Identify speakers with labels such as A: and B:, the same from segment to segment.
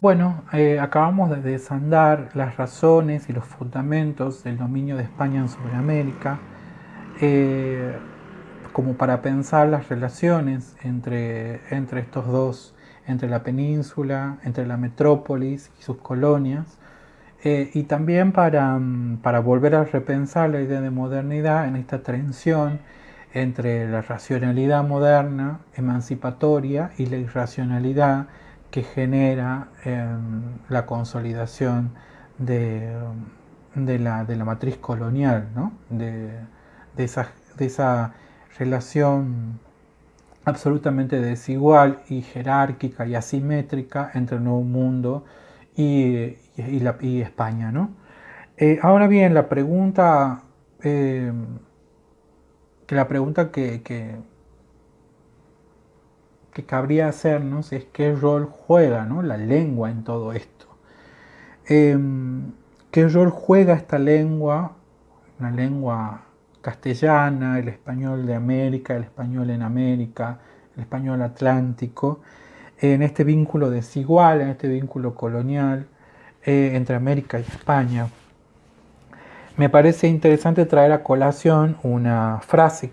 A: Bueno, acabamos de desandar las razones y los fundamentos del dominio de España en Sudamérica, eh, como para pensar las relaciones entre estos dos, entre la península, entre la metrópolis y sus colonias, y también para volver a repensar la idea de modernidad en esta tensión entre la racionalidad moderna, emancipatoria, y la irracionalidad que genera la consolidación de, de la matriz colonial, ¿no? De, esa, de esa relación absolutamente desigual y jerárquica y asimétrica entre el Nuevo Mundo y España, ¿no? Ahora bien, eh, la pregunta que cabría hacernos es qué rol juega, ¿no?, la lengua en todo esto. Eh, ¿Qué rol juega esta lengua, la lengua castellana, el español de América, el español en América, el español atlántico, en este vínculo desigual, en este vínculo colonial entre América y España? Me parece interesante traer a colación una frase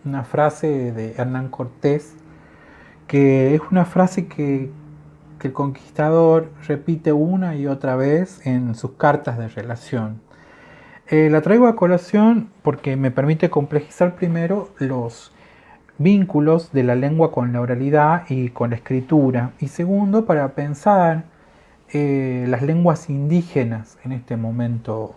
A: de Hernán Cortés, que es una frase que el conquistador repite una y otra vez en sus cartas de relación. La traigo a colación porque me permite complejizar primero los vínculos de la lengua con la oralidad y con la escritura, y segundo, para pensar las lenguas indígenas en este momento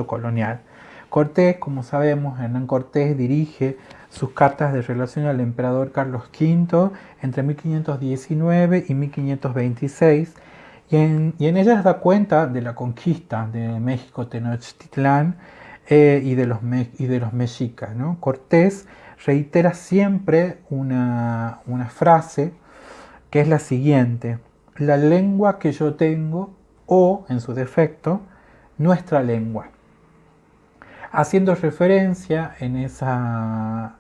A: colonial. Cortés, como sabemos, Hernán Cortés dirige sus cartas de relación al emperador Carlos V entre 1519 y 1526, y en ellas da cuenta de la conquista de México Tenochtitlán y de los mexicas, ¿no? Cortés reitera siempre una frase que es la siguiente: la lengua que yo tengo, o en su defecto, nuestra lengua, haciendo referencia en esa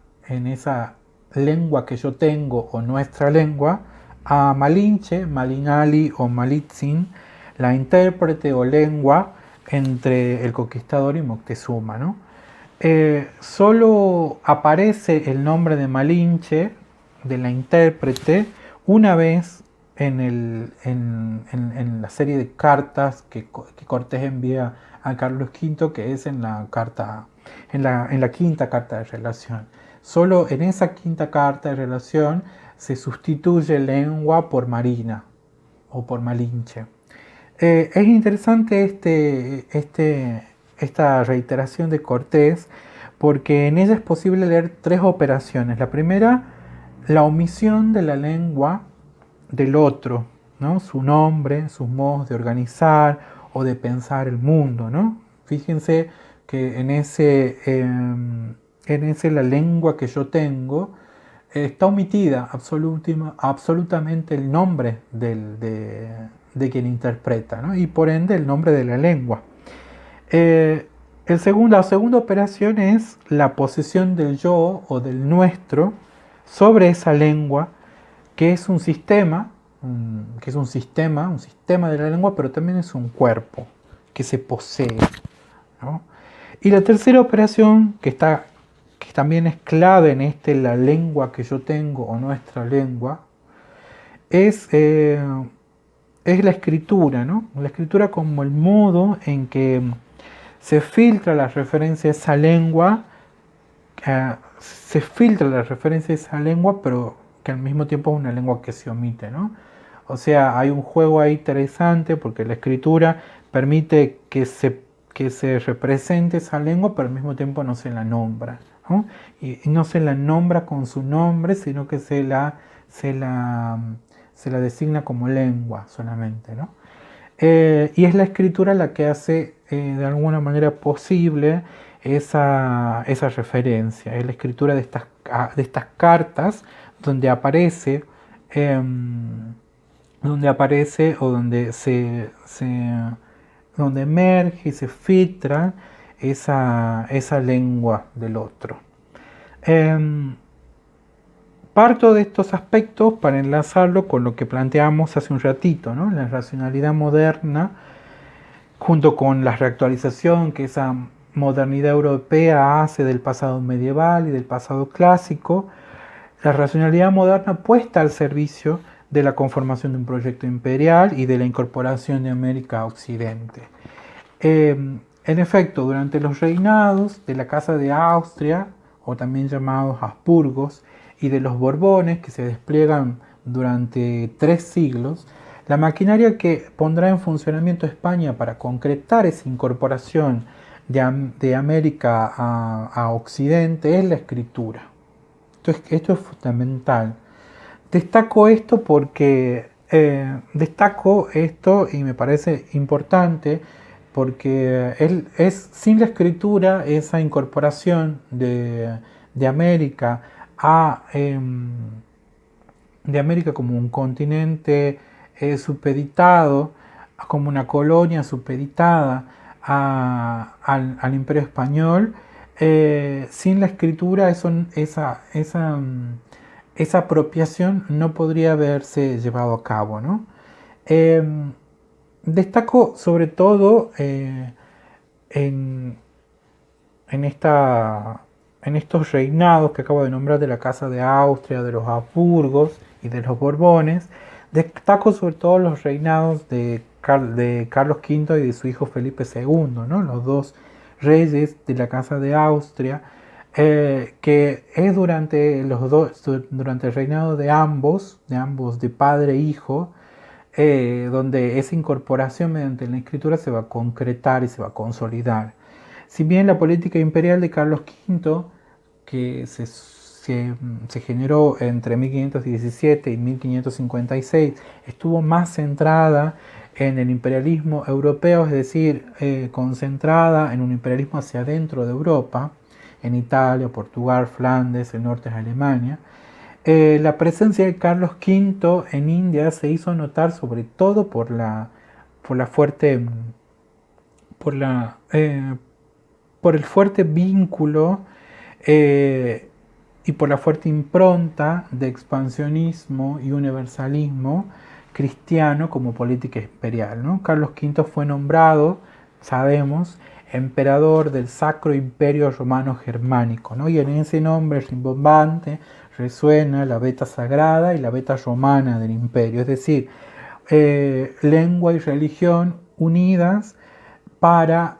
A: lengua que yo tengo o nuestra lengua a Malinche, Malinali o Malitzin, la intérprete o lengua entre el conquistador y Moctezuma, ¿no? Solo aparece el nombre de Malinche, de la intérprete, una vez en la serie de cartas que Cortés envía a Carlos V, que es en la quinta carta de relación. Solo en esa quinta carta de relación se sustituye lengua por marina o por malinche. Es interesante esta reiteración de Cortés, porque en ella es posible leer tres operaciones. La primera, la omisión de la lengua del otro, ¿no?, su nombre, sus modos de organizar o de pensar el mundo, ¿no? Fíjense que en ese la lengua que yo tengo está omitida absolutamente el nombre de quien interpreta, ¿no?, y por ende el nombre de la lengua. Eh, la segunda operación es la posesión del yo o del nuestro sobre esa lengua, que es un sistema, un sistema de la lengua, pero también es un cuerpo que se posee, ¿no? Y la tercera operación, que también es clave en la lengua que yo tengo o nuestra lengua, es la escritura, ¿no? La escritura como el modo en que se filtra la referencia a esa lengua, pero que al mismo tiempo es una lengua que se omite, ¿no? O sea, hay un juego ahí interesante porque la escritura permite que se represente esa lengua, pero al mismo tiempo no se la nombra, ¿no? Y no se la nombra con su nombre, sino que se la, se la designa como lengua solamente, ¿no? Y es la escritura la que hace de alguna manera posible esa referencia. Es la escritura de estas cartas donde aparece, o donde emerge y se filtra esa lengua del otro. Em, Parto de estos aspectos para enlazarlo con lo que planteamos hace un ratito, ¿no? La racionalidad moderna, junto con la reactualización que esa modernidad europea hace del pasado medieval y del pasado clásico, la racionalidad moderna puesta al servicio de la conformación de un proyecto imperial y de la incorporación de América a Occidente. En efecto, durante los reinados de la Casa de Austria, o también llamados Habsburgos, y de los Borbones, que se despliegan durante 3 siglos, la maquinaria que pondrá en funcionamiento España para concretar esa incorporación de América a Occidente es la escritura. Esto es fundamental. Destaco esto porque destaco esto y me parece importante porque es sin la escritura esa incorporación de América a de América como un continente supeditado, como una colonia supeditada al Imperio Español. Sin la escritura esa apropiación no podría haberse llevado a cabo, ¿no? Eh, Destaco sobre todo en, en, esta, en estos reinados que acabo de nombrar de la Casa de Austria, de los Habsburgos y de los Borbones, destaco sobre todo los reinados de Carlos V y de su hijo Felipe II, ¿no? Los dos reyes de la Casa de Austria, que es durante el reinado de ambos de padre e hijo, donde esa incorporación mediante la escritura se va a concretar y se va a consolidar. Si bien la política imperial de Carlos V, que se generó entre 1517 y 1556, estuvo más centrada en el imperialismo europeo, es decir, concentrada en un imperialismo hacia adentro de Europa, en Italia, Portugal, Flandes, el norte de Alemania. La presencia de Carlos V en India se hizo notar sobre todo por la fuerte, por la, por el fuerte vínculo eh, y por la fuerte impronta de expansionismo y universalismo cristiano como política imperial, ¿no? Carlos V fue nombrado, sabemos, emperador del Sacro Imperio Romano Germánico, ¿no? Y en ese nombre rimbombante resuena la veta sagrada y la veta romana del imperio, es decir, lengua y religión unidas para,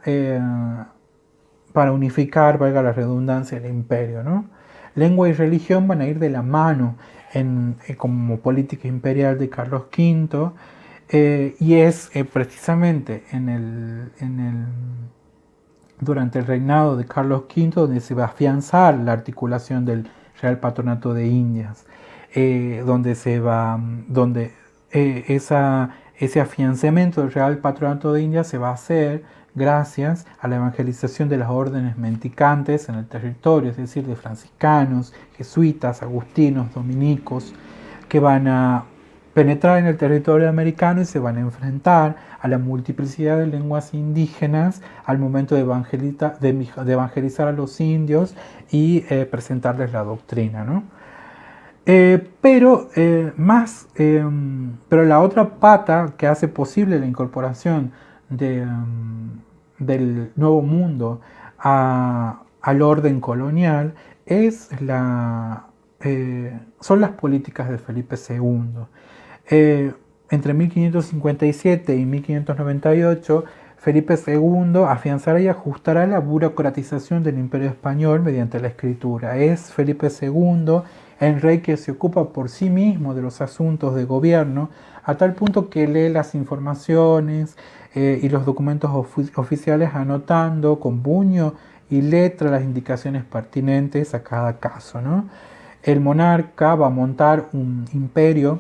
A: para unificar, valga la redundancia, el imperio, ¿no? Lengua y religión van a ir de la mano como política imperial de Carlos V, y es precisamente durante el reinado de Carlos V donde se va a afianzar la articulación del Real Patronato de Indias, donde ese afianzamiento del Real Patronato de Indias se va a hacer gracias a la evangelización de las órdenes mendicantes en el territorio, es decir, de franciscanos, jesuitas, agustinos, dominicos, que van a penetrar en el territorio americano y se van a enfrentar a la multiplicidad de lenguas indígenas al momento de evangelizar a los indios y presentarles la doctrina, ¿no? Pero la otra pata que hace posible la incorporación del Nuevo Mundo al orden colonial son las políticas de Felipe II. Entre 1557 y 1598, Felipe II afianzará y ajustará la burocratización del Imperio Español mediante la escritura. Es Felipe II el rey que se ocupa por sí mismo de los asuntos de gobierno, a tal punto que lee las informaciones y los documentos oficiales anotando con puño y letra las indicaciones pertinentes a cada caso, ¿no? El monarca va a montar un imperio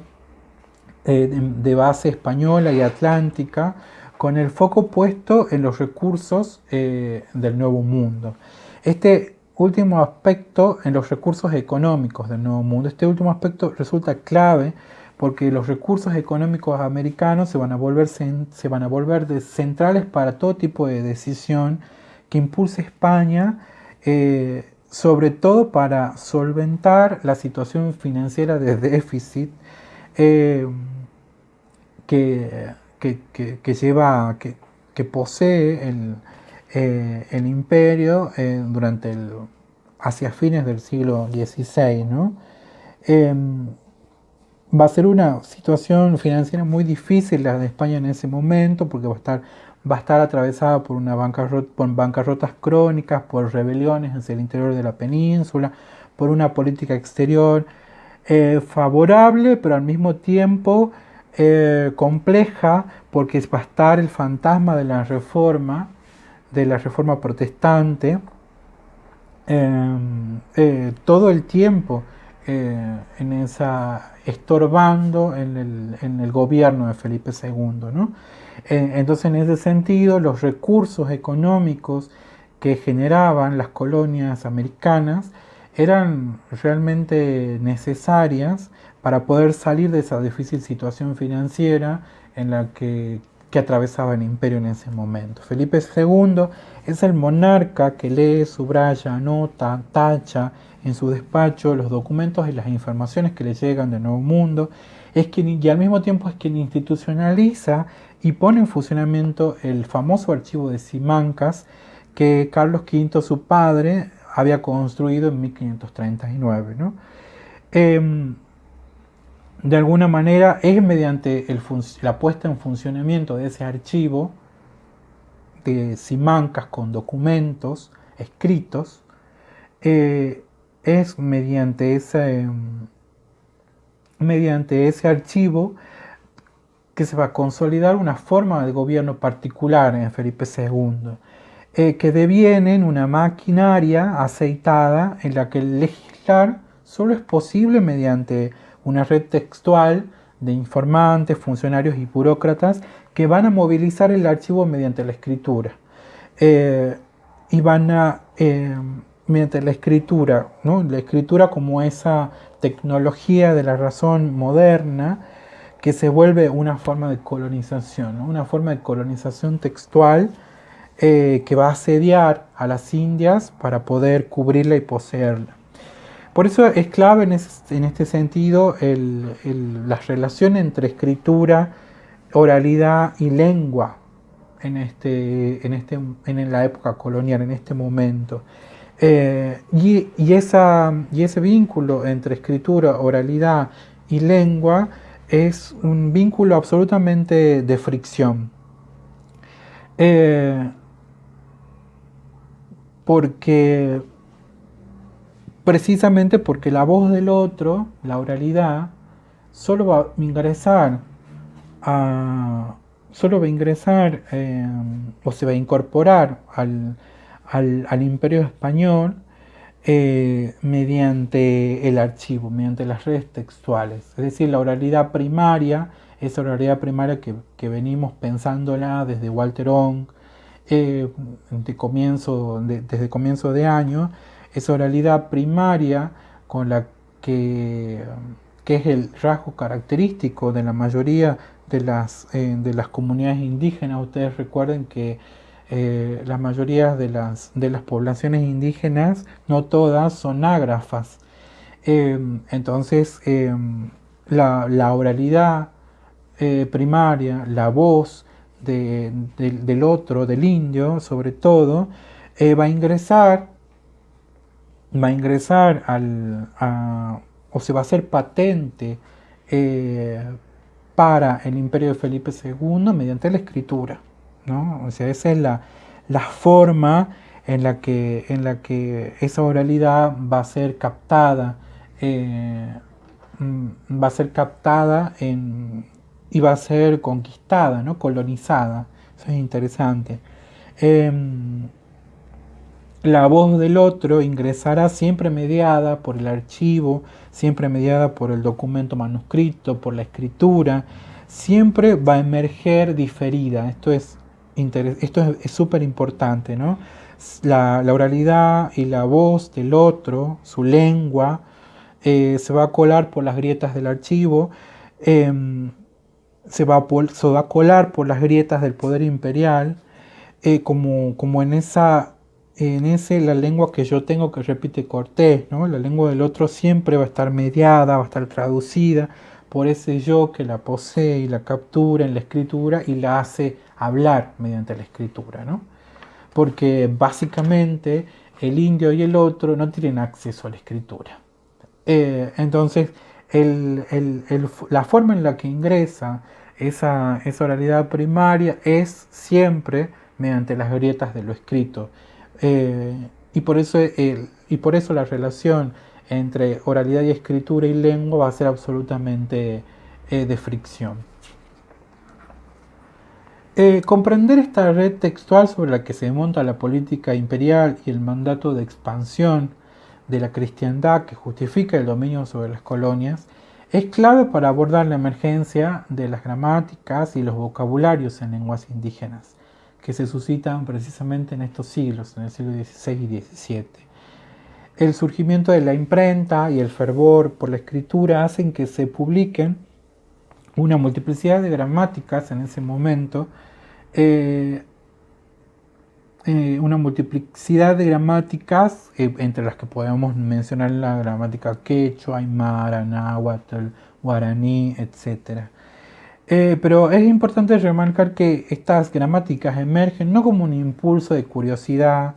A: de base española y atlántica, con el foco puesto en los recursos del Nuevo Mundo. Este último aspecto en los recursos económicos del Nuevo Mundo. Este último aspecto resulta clave porque los recursos económicos americanos se van a volver centrales para todo tipo de decisión que impulse España sobre todo para solventar la situación financiera de déficit eh, que, que lleva, que posee el imperio hacia fines del siglo XVI, ¿no? Eh, Va a ser una situación financiera muy difícil la de España en ese momento, porque va a estar atravesada por por bancarrotas crónicas, por rebeliones hacia el interior de la península, por una política exterior favorable, pero al mismo tiempo compleja, porque va a estar el fantasma de la reforma protestante, todo el tiempo estorbando en el gobierno de Felipe II, ¿no? Entonces, en ese sentido, los recursos económicos que generaban las colonias americanas eran realmente necesarias para poder salir de esa difícil situación financiera en la que atravesaba el imperio en ese momento. Felipe II es el monarca que lee, subraya, anota, tacha en su despacho los documentos y las informaciones que le llegan del Nuevo Mundo, y al mismo tiempo es quien institucionaliza y pone en funcionamiento el famoso archivo de Simancas que Carlos V, su padre, había construido en 1539, ¿no? De alguna manera es mediante la puesta en funcionamiento de ese archivo de Simancas con documentos escritos, es mediante ese archivo que se va a consolidar una forma de gobierno particular en Felipe II, que deviene en una maquinaria aceitada en la que el legislar solo es posible mediante una red textual de informantes, funcionarios y burócratas que van a movilizar el archivo mediante la escritura. Eh, y van a, mediante la escritura, ¿no? La escritura como esa tecnología de la razón moderna que se vuelve una forma de colonización, ¿no? Una forma de colonización textual que va a asediar a las Indias para poder cubrirla y poseerla. Por eso es clave en este sentido la relación entre escritura, oralidad y lengua en la época colonial, en este momento. Y ese vínculo entre escritura, oralidad y lengua es un vínculo absolutamente de fricción. Eh, porque Precisamente porque la voz del otro, la oralidad, solo va a ingresar a, solo va a ingresar o se va a incorporar al imperio español mediante el archivo, mediante las redes textuales. Es decir, la oralidad primaria, esa oralidad primaria que venimos pensándola desde Walter Ong, desde comienzo de año, esa oralidad primaria con la que, que es el rasgo característico de la mayoría de las comunidades indígenas. Ustedes recuerden que la mayoría de las poblaciones indígenas, no todas, son ágrafas. Entonces, la oralidad primaria, la voz del otro, del indio, sobre todo, va a ingresar o se va a hacer patente para el imperio de Felipe II mediante la escritura, ¿no? O sea, esa es la forma en la que esa oralidad va a ser captada, va a ser captada y va a ser conquistada, ¿no? Colonizada. Eso es interesante. Eh, la voz del otro ingresará siempre mediada por el archivo, siempre mediada por el documento manuscrito, por la escritura, siempre va a emerger diferida. Esto es súper importante, ¿no? La oralidad y la voz del otro, su lengua, se va a colar por las grietas del archivo, se va a colar por las grietas del poder imperial, como en esa en ese la lengua que yo tengo que repite Cortés, ¿no? La lengua del otro siempre va a estar mediada, va a estar traducida por ese yo que la posee y la captura en la escritura y la hace hablar mediante la escritura, ¿no? Porque básicamente el indio y el otro no tienen acceso a la escritura. Entonces, la forma en la que ingresa esa oralidad primaria es siempre mediante las grietas de lo escrito. Y por eso la relación entre oralidad y escritura y lengua va a ser absolutamente de fricción. Comprender esta red textual sobre la que se monta la política imperial y el mandato de expansión de la cristiandad que justifica el dominio sobre las colonias es clave para abordar la emergencia de las gramáticas y los vocabularios en lenguas indígenas, que se suscitan precisamente en estos siglos, en el siglo XVI y XVII. El surgimiento de la imprenta y el fervor por la escritura hacen que se publiquen una multiplicidad de gramáticas en ese momento, una multiplicidad de gramáticas, entre las que podemos mencionar la gramática quechua, aymara, náhuatl, guaraní, etc. Pero es importante remarcar que estas gramáticas emergen no como un impulso de curiosidad,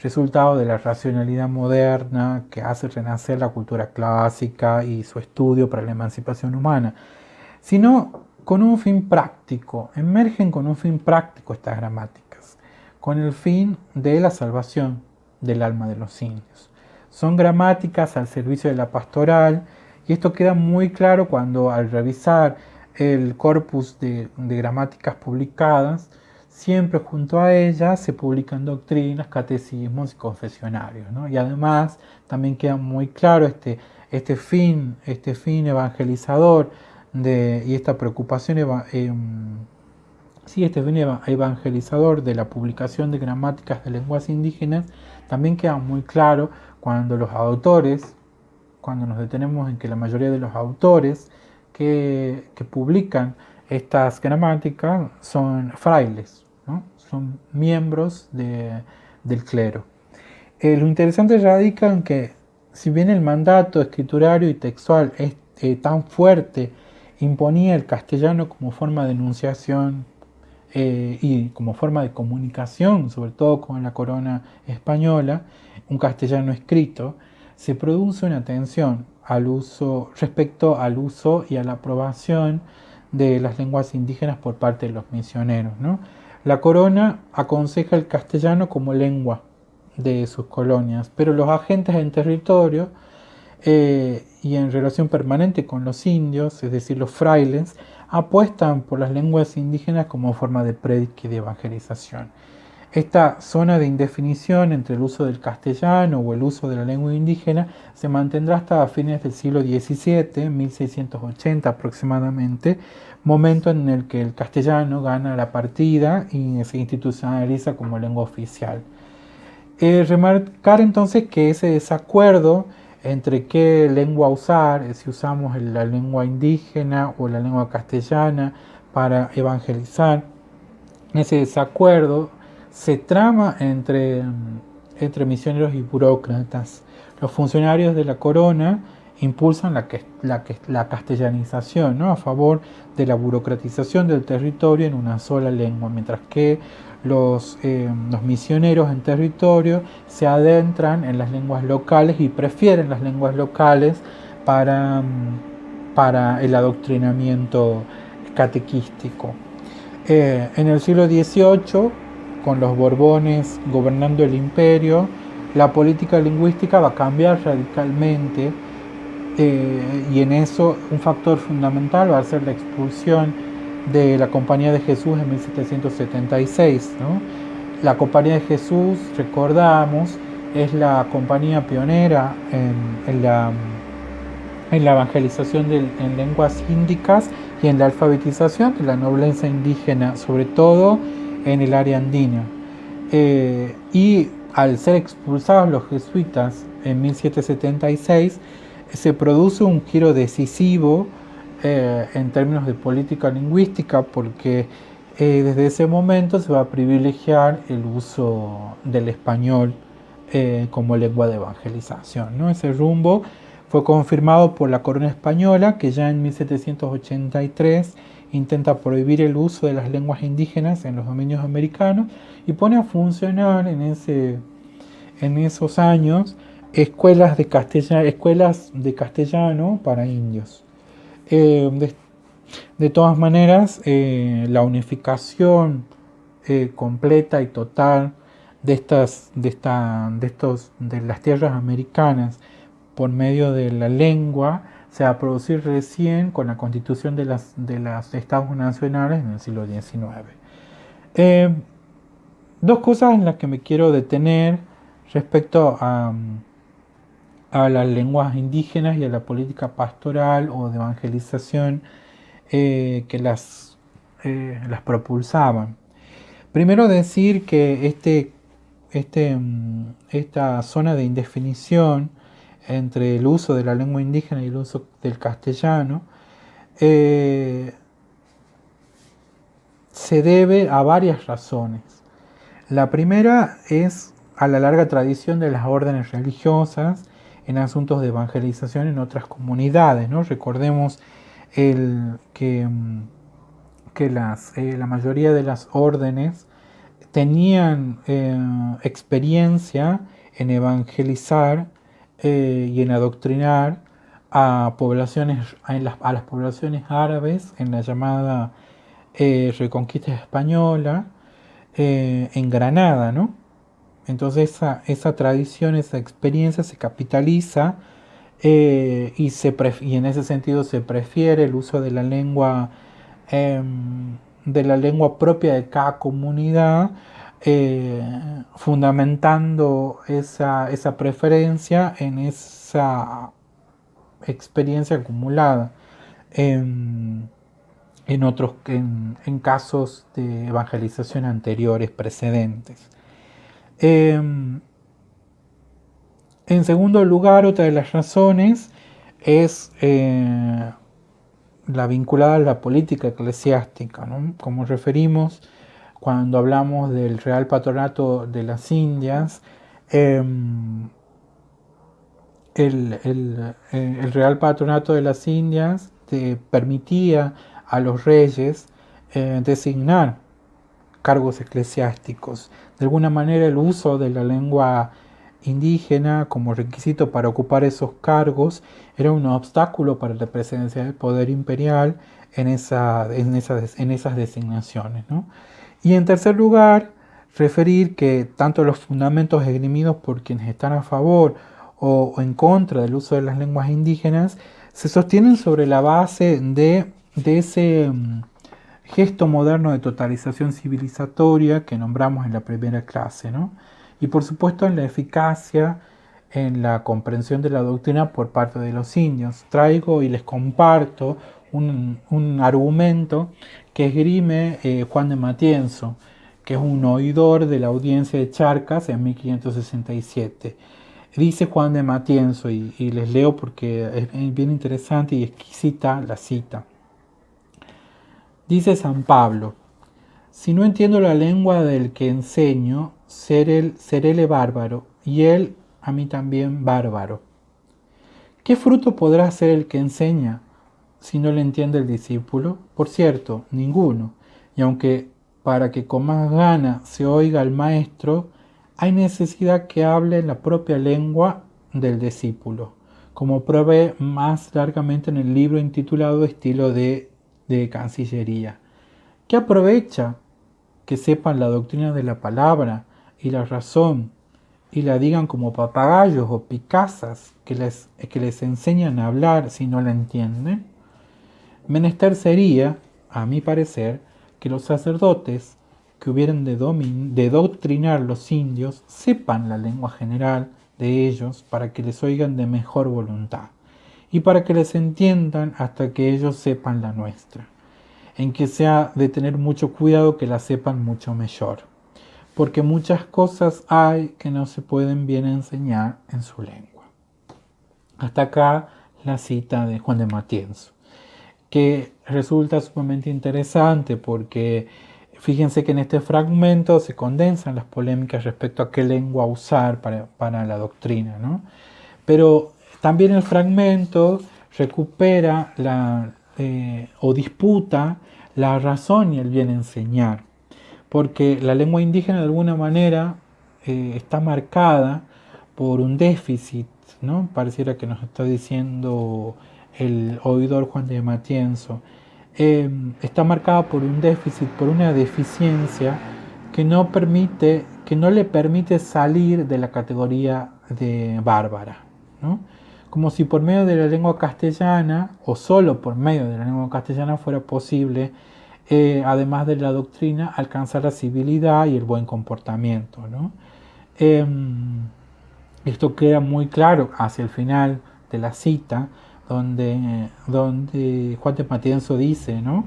A: resultado de la racionalidad moderna que hace renacer la cultura clásica y su estudio para la emancipación humana, sino con un fin práctico. Emergen con un fin práctico estas gramáticas, con el fin de la salvación del alma de los indios. Son gramáticas al servicio de la pastoral, y esto queda muy claro cuando al revisar el corpus de gramáticas publicadas, siempre junto a ellas se publican doctrinas, catecismos y confesionarios, ¿no? Y además también queda muy claro este fin evangelizador y esta preocupación este fin evangelizador de la publicación de gramáticas de lenguas indígenas también queda muy claro cuando los autores, cuando nos detenemos en que la mayoría de los autores que publican estas gramáticas son frailes, ¿no? Son miembros del clero. Lo interesante radica en que, si bien el mandato escriturario y textual es tan fuerte, imponía el castellano como forma de enunciación y como forma de comunicación, sobre todo con la corona española, un castellano escrito, se produce una tensión respecto al uso y a la aprobación de las lenguas indígenas por parte de los misioneros, ¿no? La corona aconseja el castellano como lengua de sus colonias, pero los agentes en territorio y en relación permanente con los indios, es decir, los frailes, apuestan por las lenguas indígenas como forma de prédica y de evangelización. Esta zona de indefinición entre el uso del castellano o el uso de la lengua indígena se mantendrá hasta fines del siglo XVII, 1680 aproximadamente, momento en el que el castellano gana la partida y se institucionaliza como lengua oficial. Remarcar entonces que ese desacuerdo entre qué lengua usar, si usamos la lengua indígena o la lengua castellana para evangelizar, ese desacuerdo se trama entre misioneros y burócratas. Los funcionarios de la corona impulsan la castellanización, ¿no? A favor de la burocratización del territorio en una sola lengua, mientras que los misioneros en territorio se adentran en las lenguas locales y prefieren las lenguas locales para el adoctrinamiento catequístico. En el siglo XVIII, con los Borbones gobernando el imperio, la política lingüística va a cambiar radicalmente, y en eso un factor fundamental va a ser la expulsión de la Compañía de Jesús en 1776, ¿no? La Compañía de Jesús, recordamos, es la compañía pionera en la evangelización en lenguas índicas y en la alfabetización de la nobleza indígena, sobre todo en el área andina. Y al ser expulsados los jesuitas en 1776, se produce un giro decisivo en términos de política lingüística, porque desde ese momento se va a privilegiar el uso del español como lengua de evangelización, ¿no? Ese rumbo fue confirmado por la corona española, que ya en 1783 intenta prohibir el uso de las lenguas indígenas en los dominios americanos y pone a funcionar en esos años escuelas de castellano para indios. Eh, de todas maneras, la unificación completa y total de las tierras americanas por medio de la lengua se va a producir recién con la constitución de las estados nacionales en el siglo XIX. Eh, Dos cosas en las que me quiero detener respecto a las lenguas indígenas y a la política pastoral o de evangelización que las propulsaban. Primero decir que esta zona de indefinición entre el uso de la lengua indígena y el uso del castellano se debe a varias razones. La primera es a la larga tradición de las órdenes religiosas en asuntos de evangelización en otras comunidades, ¿no? Recordemos que la mayoría de las órdenes tenían experiencia en evangelizar y en adoctrinar a las poblaciones árabes en la llamada Reconquista Española en Granada, ¿no? Entonces esa tradición, esa experiencia se capitaliza y en ese sentido se prefiere el uso eh, de la lengua propia de cada comunidad, fundamentando esa preferencia en esa experiencia acumulada en casos de evangelización anteriores, precedentes. En segundo lugar, otra de las razones es la vinculada a la política eclesiástica, ¿no? Como referimos cuando hablamos del Real Patronato de las Indias, el Real Patronato de las Indias permitía a los reyes designar cargos eclesiásticos. De alguna manera el uso de la lengua indígena como requisito para ocupar esos cargos era un obstáculo para la presencia del poder imperial en esas designaciones, ¿no? Y en tercer lugar, referir que tanto los fundamentos esgrimidos por quienes están a favor o en contra del uso de las lenguas indígenas se sostienen sobre la base de ese gesto moderno de totalización civilizatoria que nombramos en la primera clase, ¿no? Y por supuesto en la eficacia en la comprensión de la doctrina por parte de los indios. Traigo y les comparto un argumento que esgrime Juan de Matienzo, que es un oidor de la audiencia de Charcas en 1567. Dice Juan de Matienzo, y les leo porque es bien interesante y exquisita la cita. Dice San Pablo: si no entiendo la lengua del que enseño, seréle bárbaro, y él a mí también bárbaro. ¿Qué fruto podrá hacer el que enseña si no le entiende el discípulo? Por cierto, ninguno. Y aunque para que con más gana se oiga al maestro, hay necesidad que hable la propia lengua del discípulo, como provee más largamente en el libro intitulado Estilo de Cancillería. ¿Qué aprovecha que sepan la doctrina de la palabra y la razón y la digan como papagayos o picazas que les enseñan a hablar si no la entienden? Menester sería, a mi parecer, que los sacerdotes que hubieran de doctrinar los indios sepan la lengua general de ellos para que les oigan de mejor voluntad y para que les entiendan hasta que ellos sepan la nuestra, en que se ha de tener mucho cuidado que la sepan mucho mejor, porque muchas cosas hay que no se pueden bien enseñar en su lengua. Hasta acá la cita de Juan de Matienzo, que resulta sumamente interesante porque Fíjense que en este fragmento se condensan las polémicas respecto a qué lengua usar para la doctrina, ¿no? Pero también el fragmento recupera o disputa la razón y el bien enseñar, porque la lengua indígena de alguna manera está marcada por un déficit, ¿no? Pareciera que nos está diciendo el oidor Juan de Matienzo. Está marcada por un déficit, por una deficiencia que no le permite salir de la categoría de bárbara, ¿no? Como si por medio de la lengua castellana, o solo por medio de la lengua castellana, fuera posible, además de la doctrina, alcanzar la civilidad y el buen comportamiento, ¿no? Esto queda muy claro hacia el final de la cita, donde Juan de Matienzo dice, ¿no?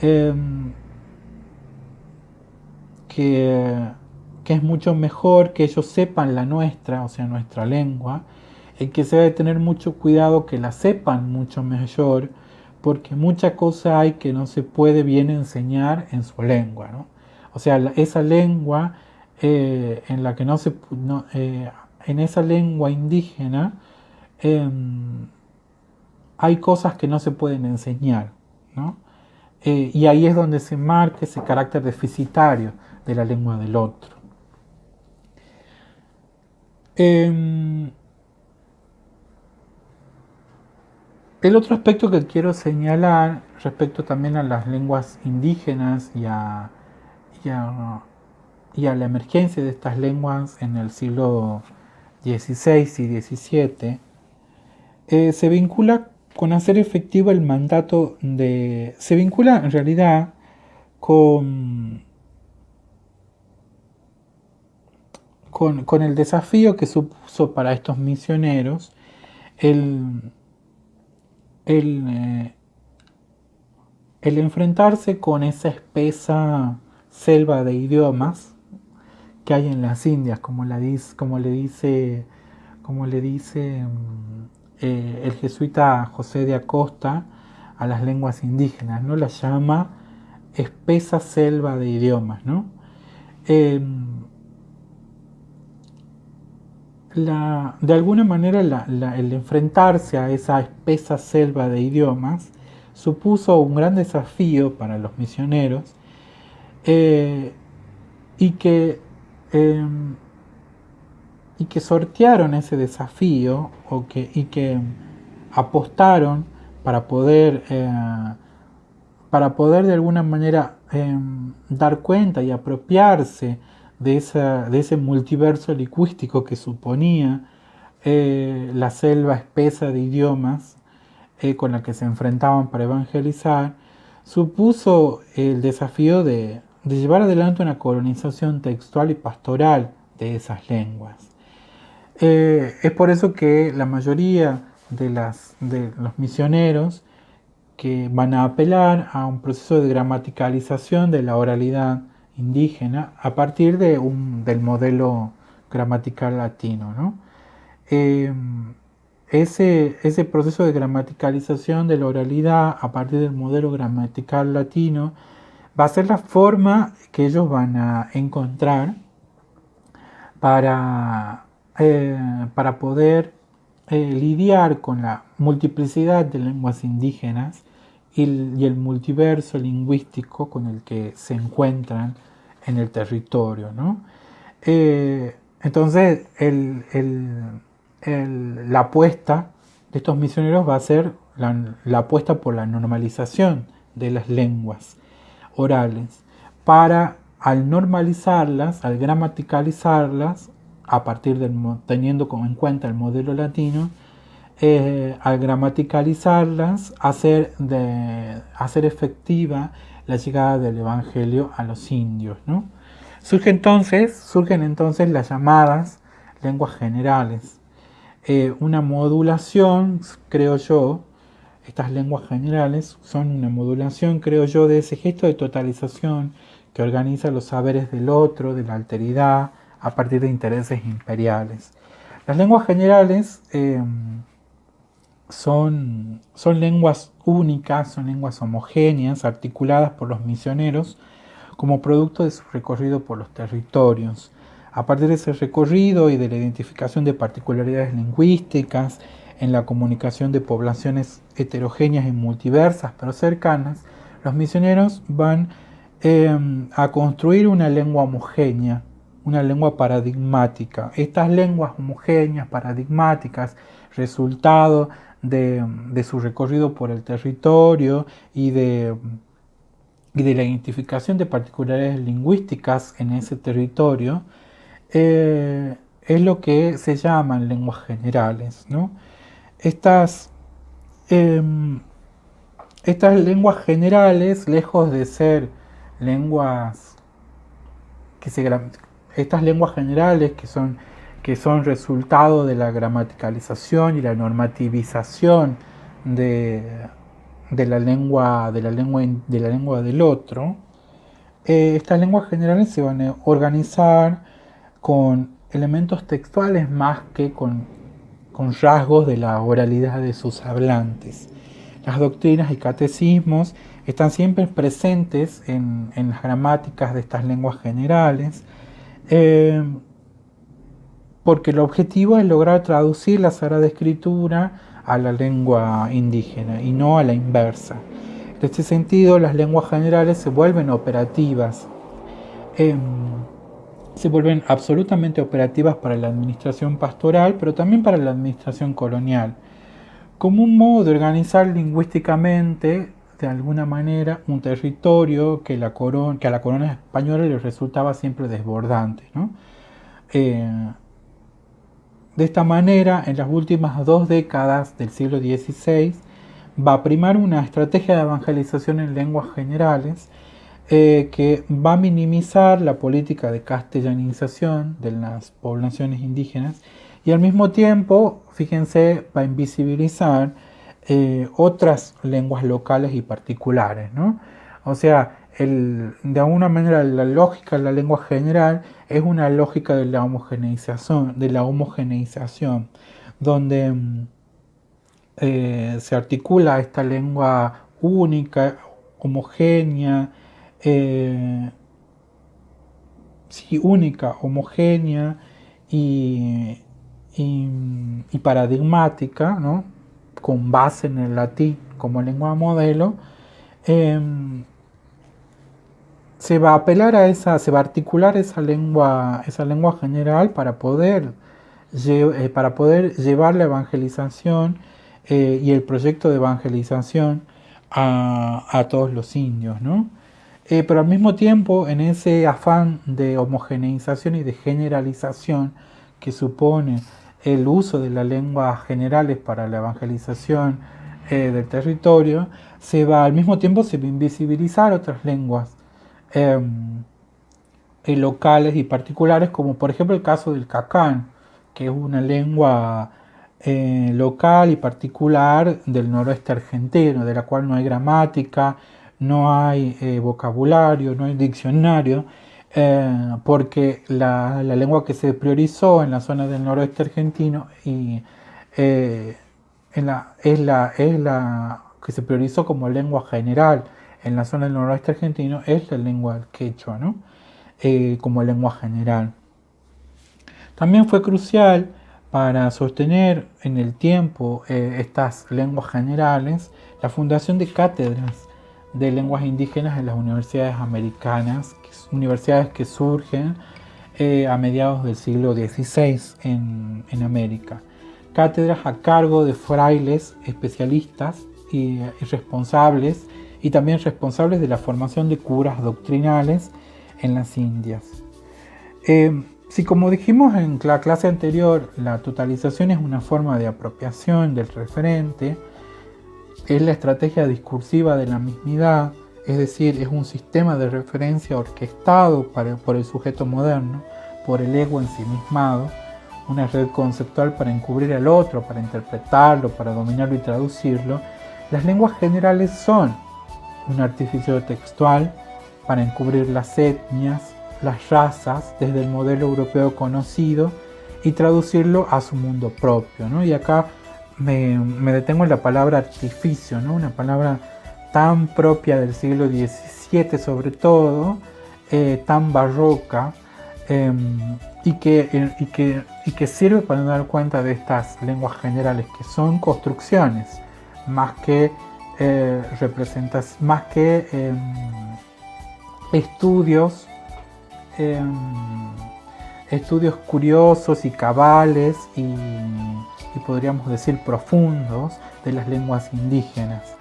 A: Eh, que, que es mucho mejor que ellos sepan la nuestra, o sea, nuestra lengua, y que se debe tener mucho cuidado que la sepan mucho mejor, porque mucha cosa hay que no se puede bien enseñar en su lengua, ¿no? O sea, esa lengua en la que no se... No, en esa lengua indígena eh, hay cosas que no se pueden enseñar, ¿no? Y ahí es donde se marca ese carácter deficitario de la lengua del otro. El otro aspecto que quiero señalar respecto también a las lenguas indígenas y a, y a la emergencia de estas lenguas en el siglo XVI y XVII, se vincula con hacer efectivo el mandato de... Se vincula en realidad con el desafío que supuso para estos misioneros el, el, eh, el enfrentarse con esa espesa selva de idiomas que hay en las Indias, como le dice el jesuita José de Acosta a las lenguas indígenas, ¿no? Las llama espesa selva de idiomas, ¿no? Eh, de alguna manera el enfrentarse a esa espesa selva de idiomas supuso un gran desafío para los misioneros eh, y, que, eh, y que sortearon ese desafío y que apostaron para para poder de alguna manera dar cuenta y apropiarse de ese multiverso lingüístico que suponía la selva espesa de idiomas con la que se enfrentaban para evangelizar, supuso el desafío de llevar adelante una colonización textual y pastoral de esas lenguas. Es por eso que la mayoría de los misioneros que van a apelar a un proceso de gramaticalización de la oralidad indígena a partir del modelo gramatical latino, ¿no? Eh, ese proceso de gramaticalización de la oralidad a partir del modelo gramatical latino va a ser la forma que ellos van a encontrar para poder lidiar con la multiplicidad de lenguas indígenas y el multiverso lingüístico con el que se encuentran en el territorio, ¿no? Entonces, la apuesta de estos misioneros va a ser la apuesta por la normalización de las lenguas orales para, al normalizarlas, al gramaticalizarlas, a partir teniendo en cuenta el modelo latino, al gramaticalizarlas, hacer efectiva la llegada del Evangelio a los indios, ¿no? Surgen entonces las llamadas lenguas generales. Una modulación, creo yo, estas lenguas generales son una modulación, creo yo, de ese gesto de totalización que organiza los saberes del otro, de la alteridad, a partir de intereses imperiales. Las lenguas generales son lenguas únicas, son lenguas homogéneas, articuladas por los misioneros como producto de su recorrido por los territorios. A partir de ese recorrido y de la identificación de particularidades lingüísticas en la comunicación de poblaciones heterogéneas y multiversas pero cercanas, los misioneros van a construir una lengua homogénea, una lengua paradigmática. Estas lenguas homogéneas, paradigmáticas, resultado de su recorrido por el territorio y de la identificación de particularidades lingüísticas en ese territorio, es lo que se llaman lenguas generales, ¿no? Estas, eh, estas lenguas generales, lejos de ser lenguas que se estas lenguas generales que son resultado de la gramaticalización y la normativización de, de la lengua del otro, estas lenguas generales se van a organizar con elementos textuales más que con rasgos de la oralidad de sus hablantes. Las doctrinas y catecismos están siempre presentes en las gramáticas de estas lenguas generales, porque el objetivo es lograr traducir la Sagrada Escritura a la lengua indígena y no a la inversa. En este sentido, las lenguas generales se vuelven operativas, se vuelven absolutamente operativas para la administración pastoral, pero también para la administración colonial, como un modo de organizar lingüísticamente, de alguna manera, un territorio que a la corona española le resultaba siempre desbordante, ¿no? De esta manera, en las últimas 2 décadas del siglo XVI, va a primar una estrategia de evangelización en lenguas generales que va a minimizar la política de castellanización de las poblaciones indígenas y al mismo tiempo, fíjense, va a invisibilizar otras lenguas locales y particulares, ¿no? O sea, de alguna manera la lógica de la lengua general es una lógica de la homogeneización, donde se articula esta lengua única, homogénea, única, homogénea y paradigmática, ¿no? Con base en el latín como lengua modelo, se va a apelar a se va a articular esa lengua general para poder llevar la evangelización y el proyecto de evangelización a todos los indios, ¿no? Pero al mismo tiempo, en ese afán de homogeneización y de generalización que supone el uso de las lenguas generales para la evangelización del territorio, al mismo tiempo se va a invisibilizar otras lenguas locales y particulares, como por ejemplo el caso del cacán, que es una lengua local y particular del noroeste argentino, de la cual no hay gramática, no hay vocabulario, no hay diccionario, porque la lengua que se priorizó en la zona del noroeste argentino es la que se priorizó como lengua general en la zona del noroeste argentino, es la lengua quechua, ¿no? Como lengua general. También fue crucial para sostener en el tiempo estas lenguas generales la fundación de cátedras de lenguas indígenas en las universidades americanas, universidades que surgen a mediados del siglo XVI en América. Cátedras a cargo de frailes especialistas y responsables, y también responsables de la formación de curas doctrinales en las Indias. Si, como dijimos en la clase anterior, la totalización es una forma de apropiación del referente, es la estrategia discursiva de la mismidad, es decir, es un sistema de referencia orquestado por el sujeto moderno, por el ego ensimismado, una red conceptual para encubrir al otro, para interpretarlo, para dominarlo y traducirlo. Las lenguas generales son un artificio textual para encubrir las etnias, las razas, desde el modelo europeo conocido y traducirlo a su mundo propio, ¿no? Y acá me detengo en la palabra artificio, ¿no? Una palabra tan propia del siglo XVII sobre todo, tan barroca, y que sirve para dar cuenta de estas lenguas generales, que son construcciones, más que más que estudios, estudios curiosos y cabales y podríamos decir profundos de las lenguas indígenas.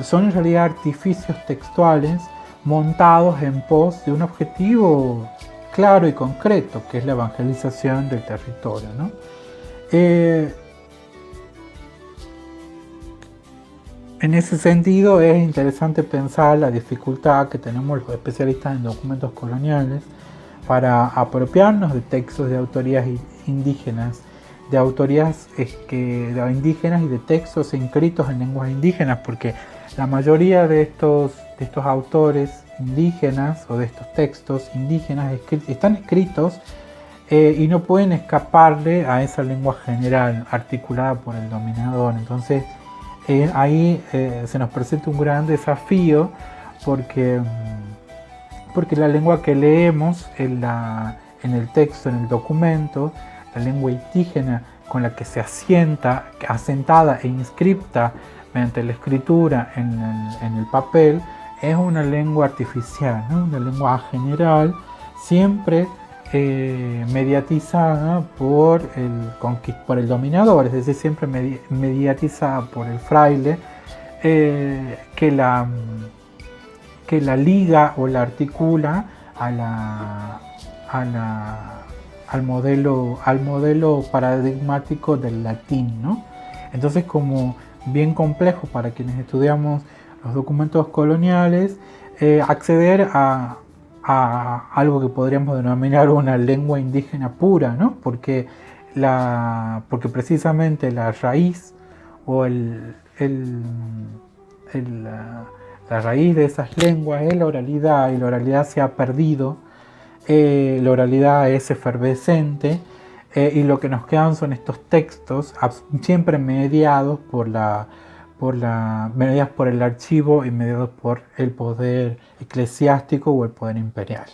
A: Son en realidad artificios textuales montados en pos de un objetivo claro y concreto, que es la evangelización del territorio, ¿no? En ese sentido es interesante pensar la dificultad que tenemos los especialistas en documentos coloniales para apropiarnos de textos de autorías indígenas, de autorías indígenas y de textos escritos en lenguas indígenas, porque la mayoría de estos autores indígenas o de estos textos indígenas están escritos y no pueden escaparle a esa lengua general articulada por el dominador. Entonces ahí se nos presenta un gran desafío porque la lengua que leemos en el texto, en el documento, la lengua indígena con la que se asentada e inscripta mediante la escritura en el papel, es una lengua artificial, ¿no? Una lengua general, siempre mediatizada por el dominador, es decir, siempre mediatizada por el fraile, que la liga o la articula al modelo paradigmático del latín, ¿no? Entonces, como bien complejo para quienes estudiamos los documentos coloniales, acceder a algo que podríamos denominar una lengua indígena pura, ¿no? Porque precisamente la raíz o la raíz de esas lenguas es la oralidad, y la oralidad se ha perdido. La oralidad es efervescente, y lo que nos quedan son estos textos siempre mediados por el archivo y mediados por el poder eclesiástico o el poder imperial.